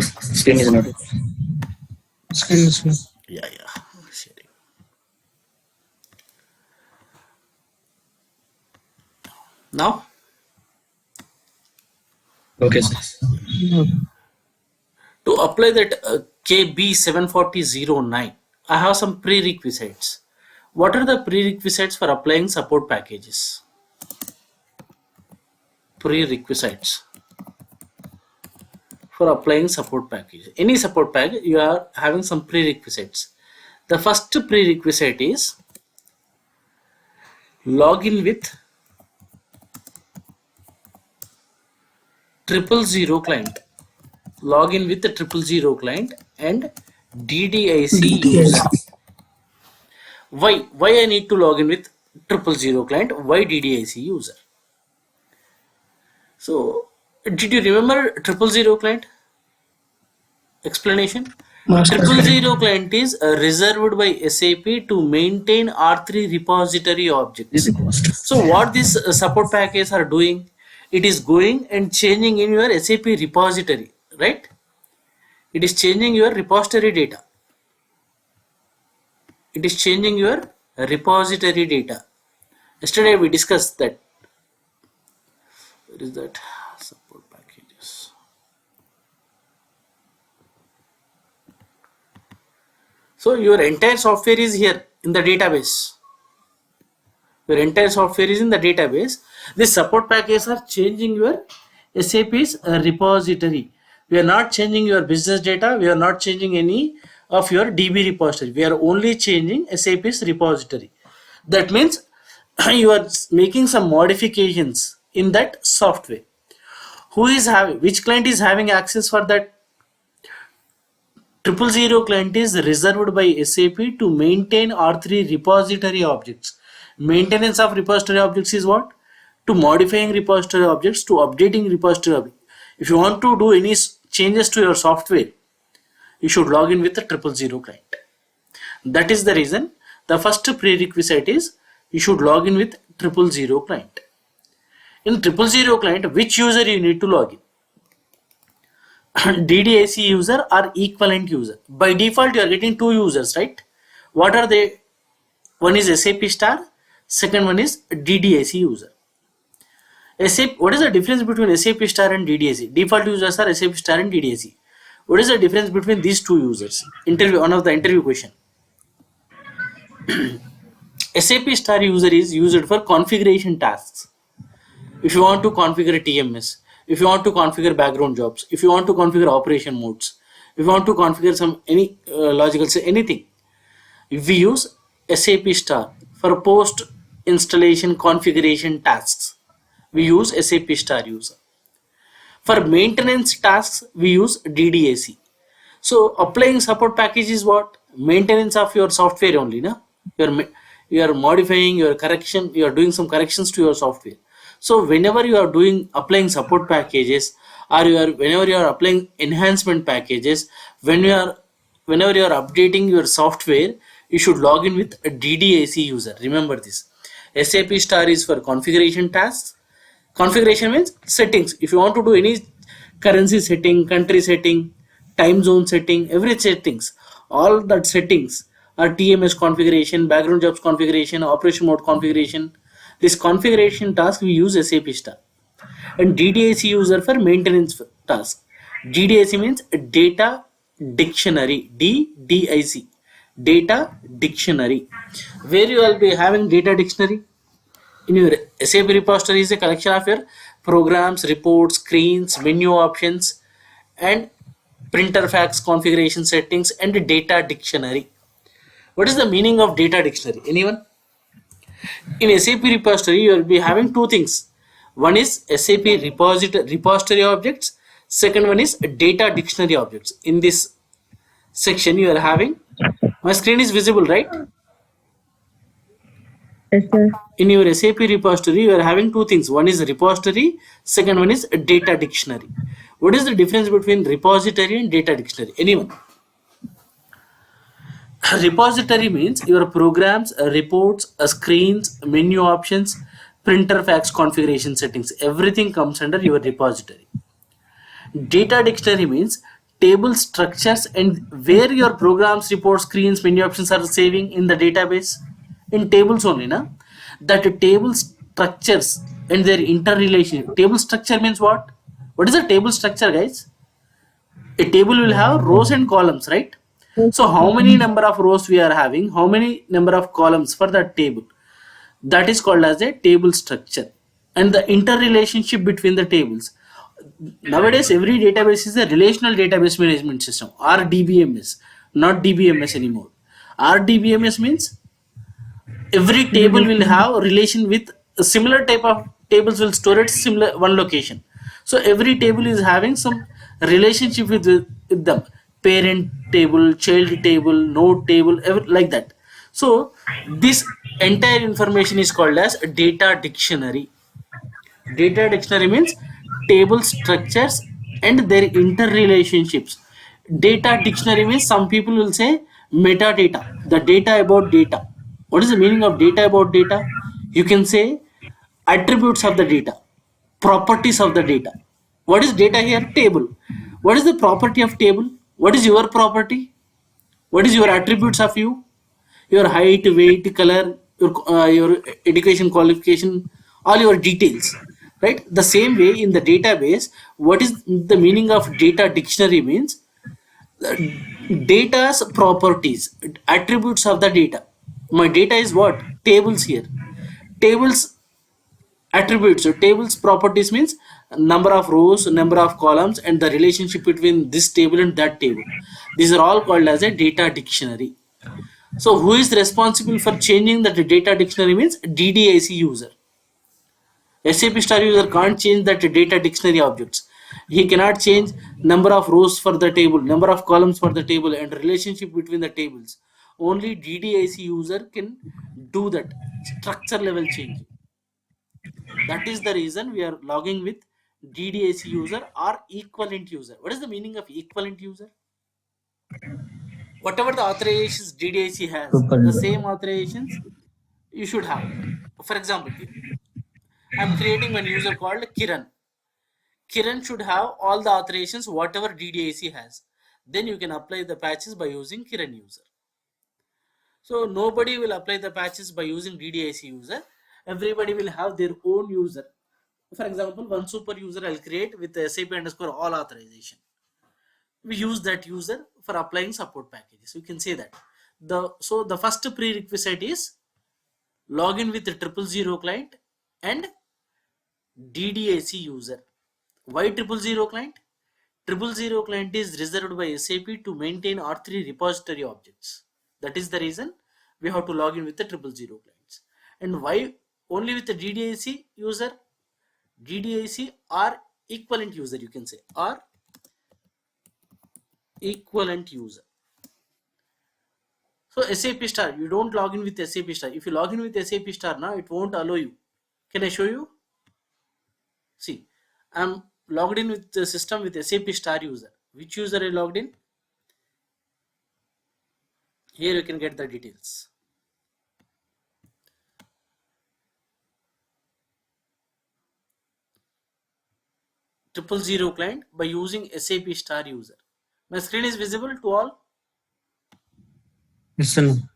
Screen is not. Screen is not. Yeah. Sharing. Now, Okay, sir. No. to apply that KB74009, I have some prerequisites. What are the prerequisites for applying support packages? Prerequisites for applying support package. Any support package, you are having some prerequisites. The first prerequisite is login with 000 client. Login with the 000 client and DDIC user. Why I need to log in with 000 client? Why DDIC user? So, did you remember 000 client? Explanation. Master. 000 client is reserved by SAP to maintain R3 repository objects. This is cost. So what these support packages are doing, it is going and changing in your SAP repository, right? It is changing your repository data. It is changing your repository data. Yesterday we discussed that. Where is that? Support packages. So your entire software is here in the database. Your entire software is in the database. These support packages are changing your SAP's repository. We are not changing your business data. We are not changing any of your DB repository. We are only changing SAP's repository. That means you are making some modifications in that software. Who is having, which client is having access for that? 000 client is reserved by SAP to maintain R3 repository objects. Maintenance of repository objects is what? To modifying repository objects, to updating repository objects. If you want to do any changes to your software, you should log in with the 000 client. That is the reason the first prerequisite is you should log in with 000 client. In 000 client, which user you need to log in? DDIC user or equivalent user. By default, you are getting two users, right? What are they? One is SAP star, second one is DDIC user. SAP, what is the difference between SAP star and DDIC? Default users are SAP star and DDIC. What is the difference between these two users? Interview, one of the interview question. SAP star user is used for configuration tasks. If you want to configure TMS, if you want to configure background jobs, if you want to configure operation modes, if you want to configure some any logical say anything, if we use SAP star for post installation configuration tasks, we use SAP star user. For maintenance tasks, we use DDAC. So applying support package is what? Maintenance of your software only, na? You are modifying your correction, you are doing some corrections to your software. So whenever you are applying support packages, or whenever you are applying enhancement packages, whenever you are updating your software, you should log in with a DDAC user. Remember this. SAP star is for configuration tasks. Configuration means settings. If you want to do any currency setting, country setting, time zone setting, every settings, all that settings are TMS configuration, background jobs configuration, operation mode configuration. This configuration task we use SAP star. And DDIC user for maintenance task. DDIC means data dictionary. DDIC, data dictionary. Where you will be having data dictionary? In your SAP repository is a collection of your programs, reports, screens, menu options, and printer fax configuration settings, and data dictionary. What is the meaning of data dictionary? Anyone? In SAP repository, you will be having two things. One is SAP repository objects. Second one is data dictionary objects. In this section, you are having, my screen is visible, right? Yes, sir. In your SAP repository, you are having two things. One is repository, second one is data dictionary. What is the difference between repository and data dictionary? Anyone? Repository means your programs, reports, screens, menu options, printer fax configuration settings. Everything comes under your repository. Data dictionary means table structures and where your programs, reports, screens, menu options are saving in the database in tables only, na? That table structures and their interrelation. Table structure means what? What is a table structure, guys? A table will have rows and columns, right? So how many number of rows we are having, how many number of columns for that table, that is called as a table structure. And the interrelationship between the tables, nowadays every database is a relational database management system, RDBMS, not DBMS anymore. RDBMS means every table will have a relation with a similar type of tables will store at similar one location. So every table is having some relationship with them, parent table, child table, node table, like that. So this entire information is called as data dictionary. Data dictionary means table structures and their interrelationships. Data dictionary means some people will say metadata, the data about data. What is the meaning of data about data? You can say attributes of the data, properties of the data. What is data here? Table. What is the property of table? What is your property? What is your attributes of you? Your height, weight, color, your education qualification, all your details, right? The same way in the database, what is the meaning of data dictionary means data's properties, attributes of the data. My data is what? Tables here. Tables attributes. So tables properties means number of rows, number of columns, and the relationship between this table and that table. These are all called as a data dictionary. So who is responsible for changing the data dictionary means DDIC user. SAP star user can't change that data dictionary objects. He cannot change number of rows for the table, number of columns for the table, and relationship between the tables. Only DDIC user can do that structure level changing. That is the reason we are logging with DDIC user or equivalent user. What is the meaning of equivalent user? Whatever the authorizations DDIC has, the same authorizations you should have. For example, I'm creating one user called Kiran. Kiran should have all the authorizations whatever DDIC has. Then you can apply the patches by using Kiran user. So nobody will apply the patches by using DDIC user. Everybody will have their own user. For example, one super user I'll create with SAP underscore all authorization. We use that user for applying support packages. You can say that. The first prerequisite is login with the 000 client and DDIC user. Why 000 client? 000 client is reserved by SAP to maintain R3 repository objects. That is the reason we have to log in with the 000 clients. And why only with the DDIC user? DDIC or equivalent user, you can say, or equivalent user. So SAP star, you don't log in with SAP star. If you log in with SAP star now, it won't allow you. Can I show you? See, I'm logged in with the system with SAP star user. Which user I logged in? Here you can get the details. Triple zero client by using SAP star user. My screen is visible to all. Listen.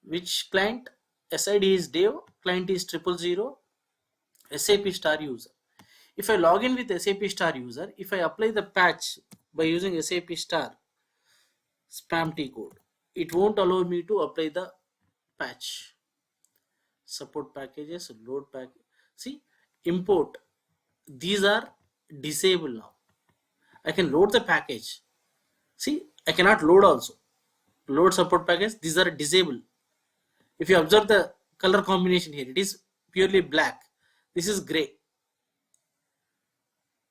Which client? SID is Dave, client is 000, SAP star user. If I log in with SAP star user, if I apply the patch by using SAP star spam T code, it won't allow me to apply the patch. Support packages, load package. See, import. These are disabled now. I can load the package. See, I cannot load also. Load support package, these are disabled. If you observe the color combination here, it is purely black. This is gray.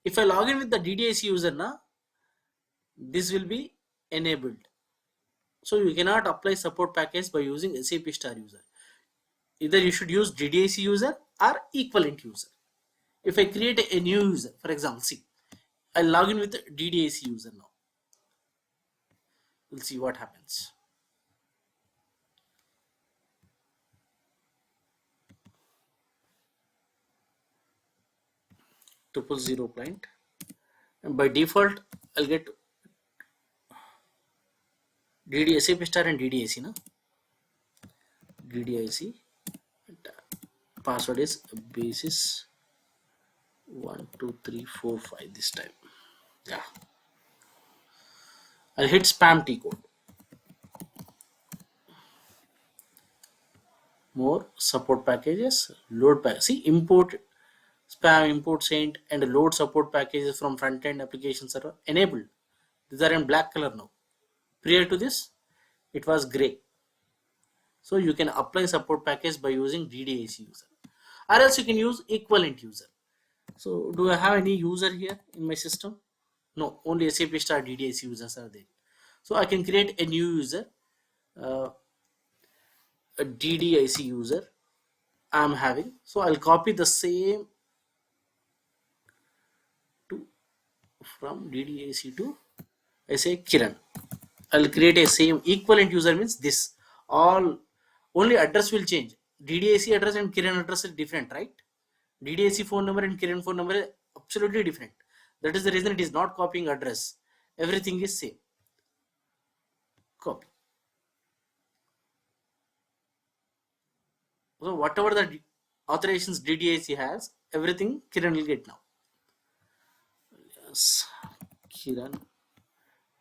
If I log in with the DDIC user now, this will be enabled. So you cannot apply support package by using SAP star user. Either you should use DDIC user or equivalent user. If I create a new user, for example, see, I'll log in with the DDIC user now. We'll see what happens. Triple zero client, and by default I'll get SAP star and DDIC, no? DDIC. Password is basis 12345 this time. Yeah. I'll hit spam T code. More support packages, load pack. See, import spam, import saint, and load support packages from front end application server enabled. These are in black color now. Prior to this, it was gray. So you can apply support package by using DDIC user, or else you can use equivalent user. So do I have any user here in my system? No, only SAP star DDIC users are there. So I can create a new user, a DDIC user I'm having. So I'll copy the same to from DDIC to, I say Kiran. I'll create a same equivalent user, means this all, only address will change. DDIC address and Kiran address is different, right? DDIC phone number and Kiran phone number is absolutely different. That is the reason it is not copying address. Everything is same. Copy. So whatever the authorizations DDIC has, everything Kiran will get now. Yes, Kiran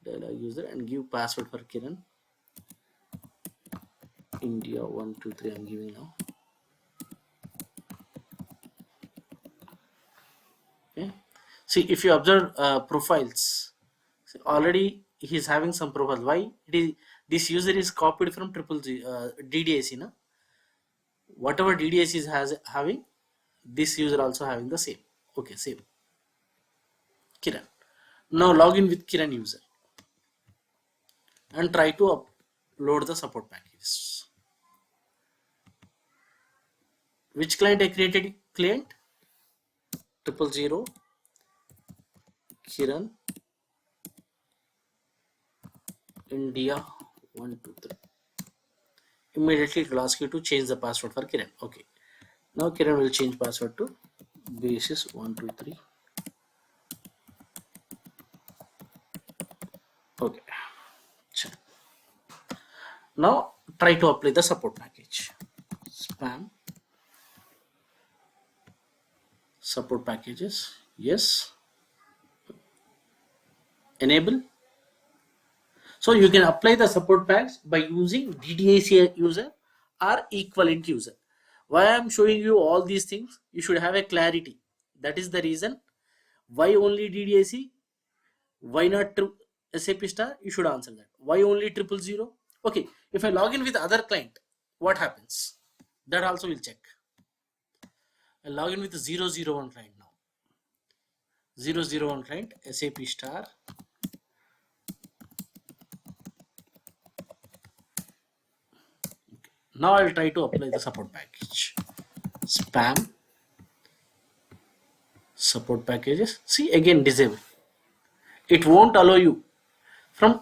dialog user, and give password for Kiran. India 123 I'm giving now. Okay. See, if you observe profiles, see, already he is having some profile. Why? It is, this user is copied from DDIC, no? Whatever DDIC is having, this user also having the same. Okay, same. Kiran. Now log in with Kiran user and try to upload the support packages. Which client I created? Client 000 Kiran India 123. Immediately it will ask you to change the password for Kiran. Okay. Now Kiran will change password to basis 123. Okay. Now try to apply the support package. Spam support packages. Yes. Enable. So you can apply the support packs by using DDIC user or equivalent user. Why I am showing you all these things, you should have a clarity. That is the reason why only DDIC, why not SAP star, you should answer that. Why only 000? Okay, if I log in with other client, what happens? That also will check. I log in with the 001 client now. 001 client, SAP star. Now I will try to apply the support package. Spam support packages. See, again disable. It won't allow you from,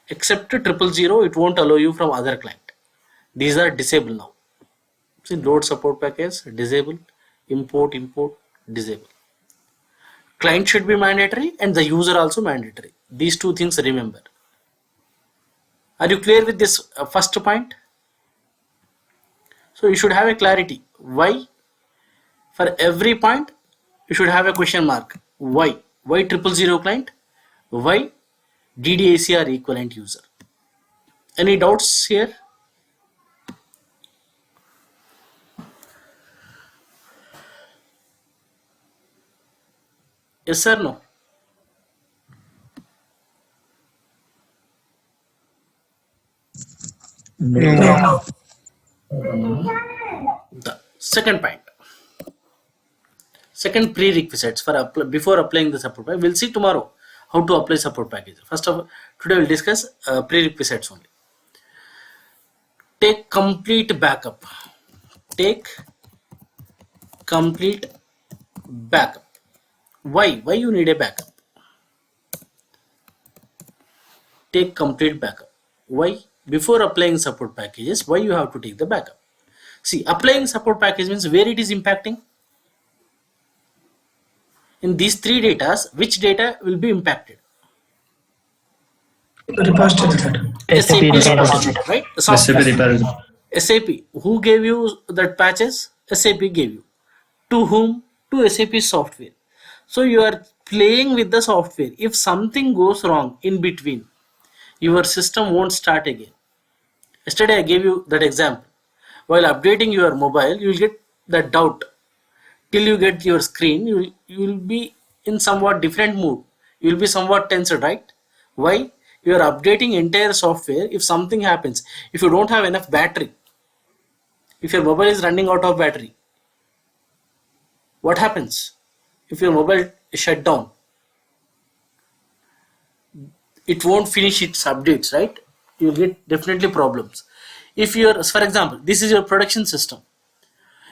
except 000, it won't allow you from other client. These are disabled now. See, load support package, disable, import, disable. Client should be mandatory and the user also mandatory. These two things remember. Are you clear with this first point? So you should have a clarity. Why? For every point, you should have a question mark. Why? Why 000 client? Why DDIC or equivalent user? Any doubts here? Yes or no? No. The second point. Second prerequisites for before applying the support package. We'll see tomorrow how to apply support package. First of all, today we'll discuss prerequisites only. Take complete backup. Take complete backup. Why? Why you need a backup? Take complete backup. Why? Before applying support packages, why you have to take the backup? See, applying support package means where it is impacting. In these three data, which data will be impacted? Repository data. SAP repository. repository, right? The SAP software. repository. SAP. Who gave you that patches? SAP gave you. To whom? To SAP software. So you are playing with the software. If something goes wrong in between, your system won't start again. Yesterday I gave you that example. While updating your mobile, you will get that doubt. Till you get your screen, you will be in somewhat different mood. You will be somewhat tensed, right? Why? You are updating entire software. If something happens, if you don't have enough battery, if your mobile is running out of battery, what happens? If your mobile is shut down, it won't finish its updates, right? You'll get definitely problems. If you're, for example, this is your production system,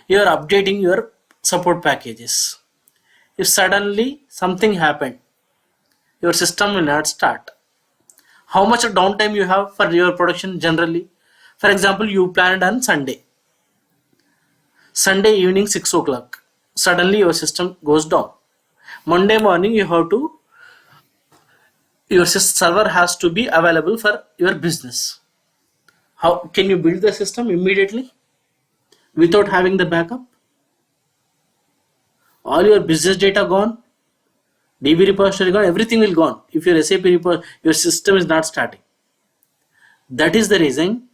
you are updating your support packages. If suddenly something happened, your system will not start. How much downtime you have for your production generally? For example, you planned on Sunday evening 6 o'clock. Suddenly your system goes down. Monday morning you have to, your server has to be available for your business. How can you build the system immediately without having the backup? All your business data gone, DB repository gone, everything will gone if your SAP your system is not starting. That is the reason.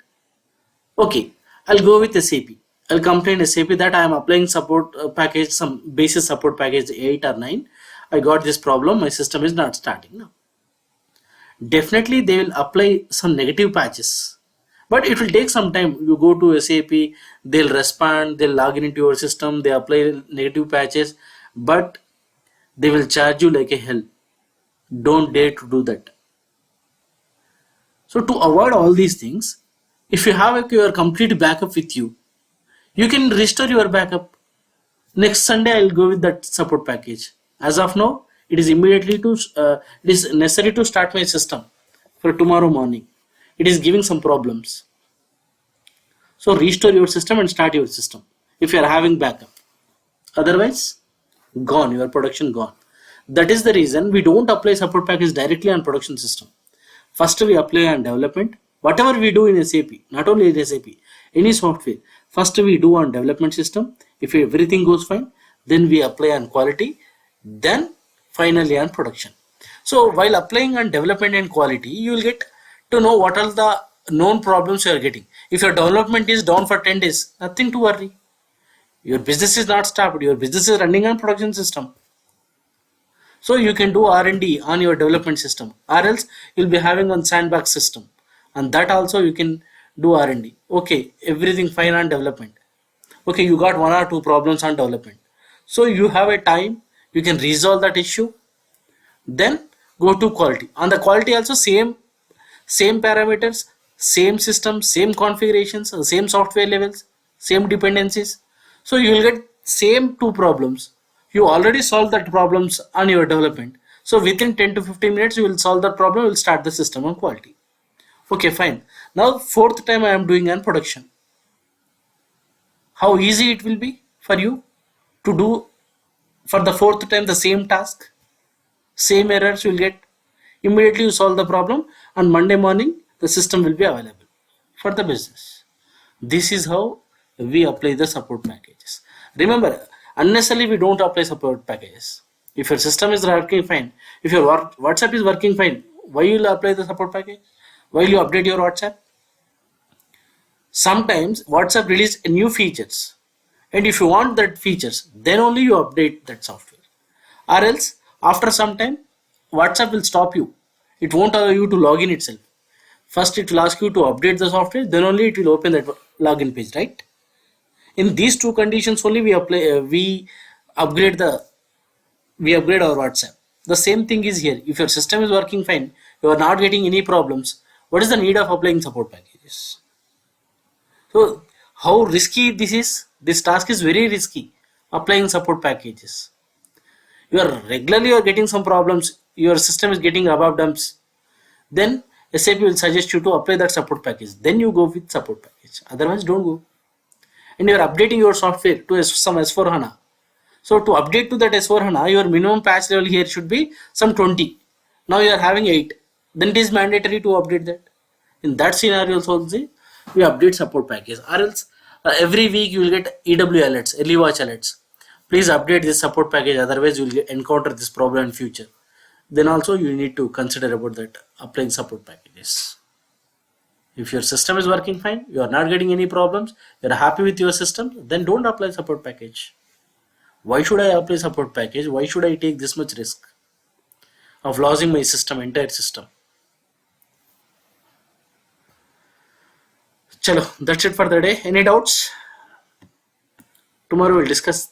Okay, I'll go with SAP. I'll complain SAP that I am applying support package, some basis support package 8 or 9. I got this problem, my system is not starting now. Definitely they will apply some negative patches, but it will take some time. You go to SAP, they'll respond, they'll log in into your system, they apply negative patches, but they will charge you like a hell. Don't dare to do that. So to avoid all these things, if you have your complete backup with you, you can restore your backup. Next Sunday I'll go with that support package. As of now, it is immediately to it is necessary to start my system for tomorrow morning. It is giving some problems. So restore your system and start your system if you are having backup. Otherwise, gone, your production gone. That is the reason we don't apply support package directly on production system. First we apply on development. Whatever we do in SAP, not only in SAP, any software, first we do on development system. If everything goes fine, then we apply on quality, then finally on production. So while applying on development and quality, you will get to know what are the known problems you are getting. If your development is down for 10 days, nothing to worry. Your business is not stopped, your business is running on production system. So you can do R&D on your development system, or else you'll be having on sandbox system, and that also you can do R&D. Okay, everything fine on development. Okay, you got one or two problems on development, so you have a time, you can resolve that issue, then go to quality. On the quality also same parameters, same system, same configurations, same software levels, same dependencies. So you will get same two problems. You already solved that problems on your development. So within 10 to 15 minutes, you will solve that problem, you will start the system on quality. Okay, fine. Now fourth time I am doing on production. How easy it will be for you to do for the fourth time the same task, same errors you will get. Immediately you solve the problem, on Monday morning the system will be available for the business. This is how we apply the support packages. Remember, unnecessarily we don't apply support packages. If your system is working fine, if your WhatsApp is working fine, why you will apply the support package? Why you update your WhatsApp? Sometimes WhatsApp release new features, and if you want that features, then only you update that software. Or else after some time WhatsApp will stop you. It won't allow you to log in itself. First it will ask you to update the software, then only it will open that login page, right? In these two conditions only we apply we upgrade our WhatsApp. The same thing is here. If your system is working fine, you are not getting any problems, what is the need of applying support packages? So how risky this is? This task is very risky, applying support packages. You are getting some problems, your system is getting above dumps, then SAP will suggest you to apply that support package. Then you go with support package. Otherwise, don't go. And you are updating your software to some S4 HANA. So to update to that S4HANA, your minimum patch level here should be some 20. Now you are having 8. Then it is mandatory to update that. In that scenario also, you update support package. Or else every week you will get EW alerts, early watch alerts. Please update this support package, otherwise you will encounter this problem in future. Then also you need to consider about that applying support packages. If your system is working fine, you are not getting any problems, you are happy with your system, then don't apply support package. Why should I apply support package? Why should I take this much risk of losing my system, entire system? Chalo, that's it for the day. Any doubts? Tomorrow we'll discuss